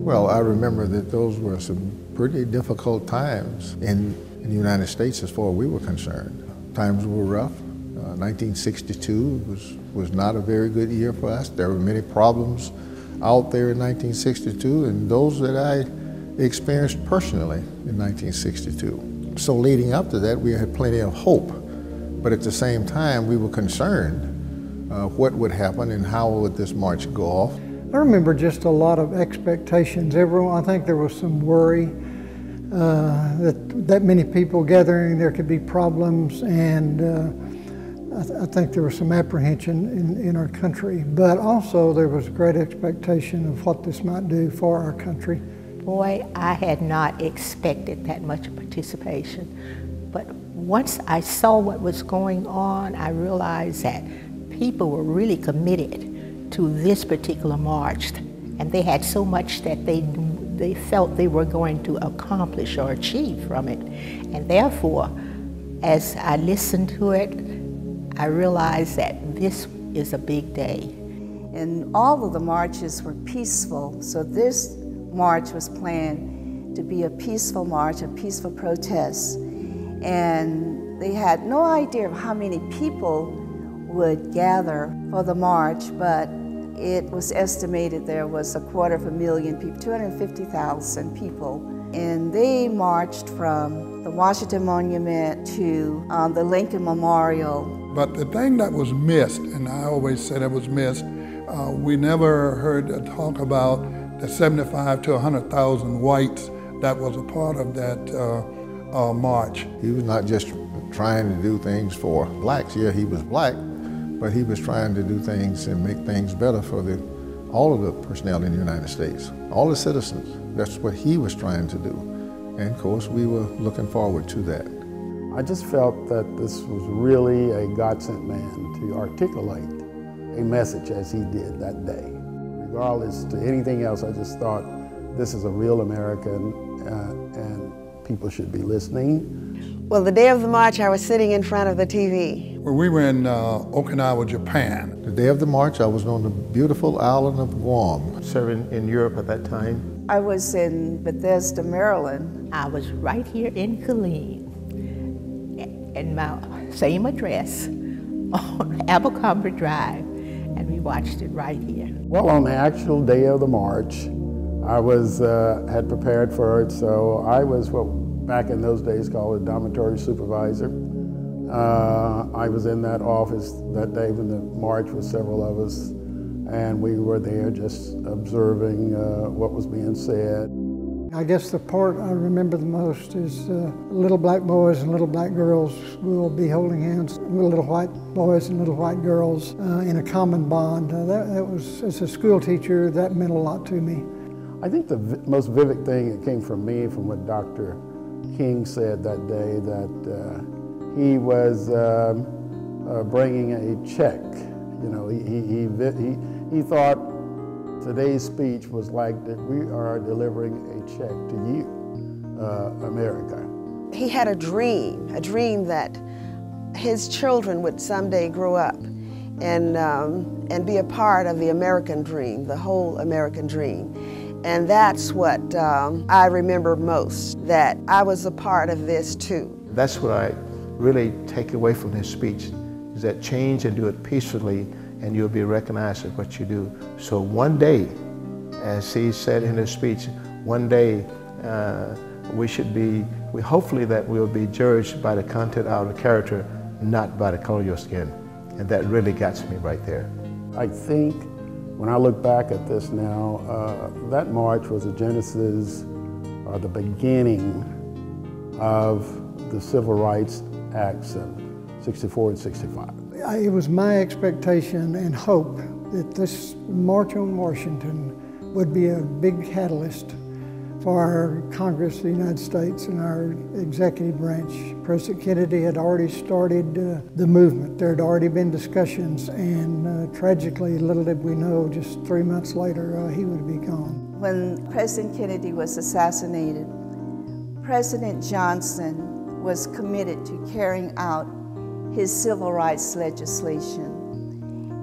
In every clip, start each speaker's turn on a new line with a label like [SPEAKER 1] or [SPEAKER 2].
[SPEAKER 1] Well, I remember that those were some pretty difficult times in the United States as far as we were concerned. Times were rough. 1962 was not a very good year for us. There were many problems out there in 1962, and those that I experienced personally in 1962. So leading up to that, we had plenty of hope, but at the same time, we were concerned what would happen and how would this march go off.
[SPEAKER 2] I remember just a lot of expectations. I think there was some worry that many people gathering, there could be problems, and I think there was some apprehension in our country, but also there was great expectation of what this might do for our country.
[SPEAKER 3] Boy, I had not expected that much participation, but once I saw what was going on, I realized that people were really committed to this particular march, and they had so much that they felt they were going to accomplish or achieve from it. And therefore, as I listened to it, I realized that this is a big day.
[SPEAKER 4] And all of the marches were peaceful, so this march was planned to be a peaceful march, a peaceful protest. And they had no idea of how many people would gather for the march, but it was estimated there was 250,000 people, 250,000 people. And they marched from the Washington Monument to the Lincoln Memorial.
[SPEAKER 5] But the thing that was missed, and I always said it was missed, we never heard talk about the 75 to 100,000 whites that was a part of that march.
[SPEAKER 1] He was not just trying to do things for blacks. Yeah, he was black, but he was trying to do things and make things better for all of the personnel in the United States, all the citizens. That's what he was trying to do. And of course, we were looking forward to that.
[SPEAKER 6] I just felt that this was really a God-sent man to articulate a message as he did that day. Regardless to anything else, I just thought this is a real American and people should be listening.
[SPEAKER 7] Well, the day of the march, I was sitting in front of the TV.
[SPEAKER 5] Well, we were in Okinawa, Japan.
[SPEAKER 1] The day of the march, I was on the beautiful island of Guam, serving in Europe at that time.
[SPEAKER 4] I was in Bethesda, Maryland.
[SPEAKER 3] I was right here in Killeen, in my same address on Abercrombie Drive, and we watched it right here.
[SPEAKER 6] Well, on the actual day of the march, I had prepared for it, so I was what back in those days called a dormitory supervisor. I was in that office that day when the march was several of us, and we were there just observing what was being said.
[SPEAKER 2] I guess the part I remember the most is little black boys and little black girls will be holding hands with little white boys and little white girls in a common bond. That was, as a school teacher, that meant a lot to me.
[SPEAKER 6] I think the most vivid thing that came from me, from what Dr. King said that day, that he was bringing a check. You know, he thought today's speech was like that we are delivering a check to you, America.
[SPEAKER 7] He had a dream that his children would someday grow up and be a part of the American dream, the whole American dream. And that's what I remember most, that I was a part of this too.
[SPEAKER 8] That's what I really take away from his speech, is that change and do it peacefully, and you'll be recognized for what you do. So one day, as he said in his speech, one day hopefully that we'll be judged by the content of the character, not by the color of your skin. And that really gets me right there.
[SPEAKER 6] I think when I look back at this now, that march was a genesis, or the beginning of the Civil Rights Acts of '64 and '65.
[SPEAKER 2] It was my expectation and hope that this March on Washington would be a big catalyst for our Congress of the United States and our executive branch. President Kennedy had already started the movement. There had already been discussions, and tragically, little did we know, just 3 months later, he would be gone.
[SPEAKER 4] When President Kennedy was assassinated, President Johnson was committed to carrying out his civil rights legislation.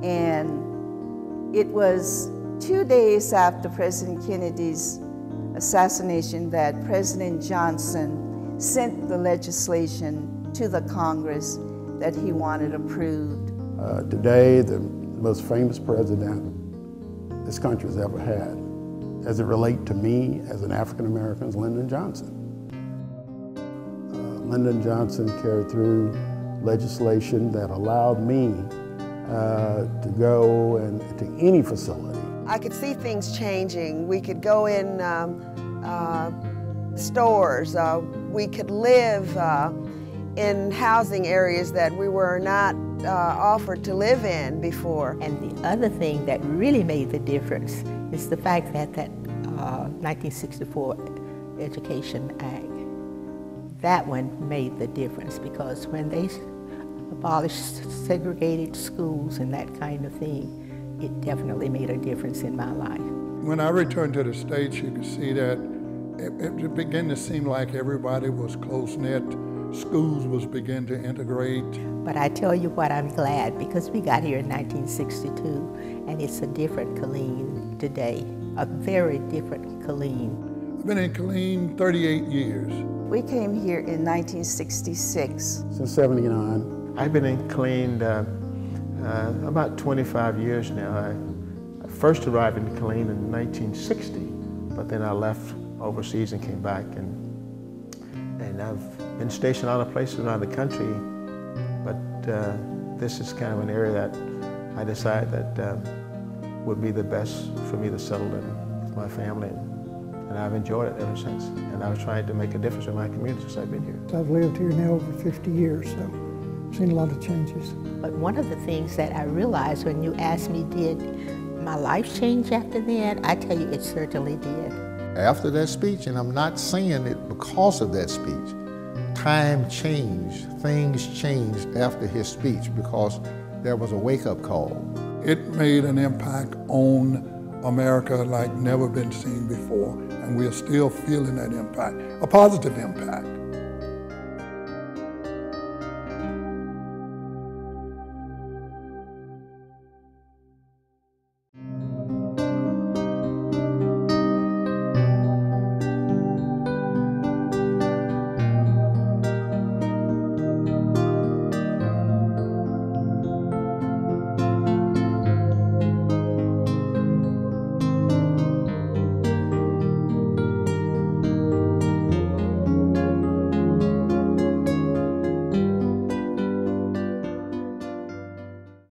[SPEAKER 4] And it was 2 days after President Kennedy's assassination that President Johnson sent the legislation to the Congress that he wanted approved.
[SPEAKER 6] Today, the most famous president this country has ever had, as it relates to me as an African American, is Lyndon Johnson. Lyndon Johnson carried through legislation that allowed me to go to any facility.
[SPEAKER 7] I could see things changing. We could go in stores. We could live in housing areas that we were not offered to live in before.
[SPEAKER 3] And the other thing that really made the difference is the fact that that 1964 Education Act, that one made the difference, because when they abolished segregated schools and that kind of thing, it definitely made a difference in my life.
[SPEAKER 5] When I returned to the States, you could see that it began to seem like everybody was close-knit. Schools was beginning to integrate.
[SPEAKER 3] But I tell you what, I'm glad, because we got here in 1962, and it's a different Killeen today, a very different Killeen.
[SPEAKER 5] I've been in Killeen 38 years.
[SPEAKER 4] We came here in 1966.
[SPEAKER 6] Since '79.
[SPEAKER 8] I've been in Killeen about 25 years now. I first arrived in Killeen in 1960, but then I left overseas and came back, and I've been stationed a lot of places around the country, but this is kind of an area that I decided that would be the best for me to settle in with my family, and I've enjoyed it ever since. And I was trying to make a difference in my community since I've been here.
[SPEAKER 2] I've lived here now over 50 years, so I've seen a lot of changes.
[SPEAKER 3] But one of the things that I realized when you asked me, did my life change after that? I tell you, it certainly did.
[SPEAKER 1] After that speech, and I'm not saying it because of that speech, time changed, things changed after his speech, because there was a wake-up call.
[SPEAKER 5] It made an impact on America like never been seen before, and we are still feeling that impact, a positive impact.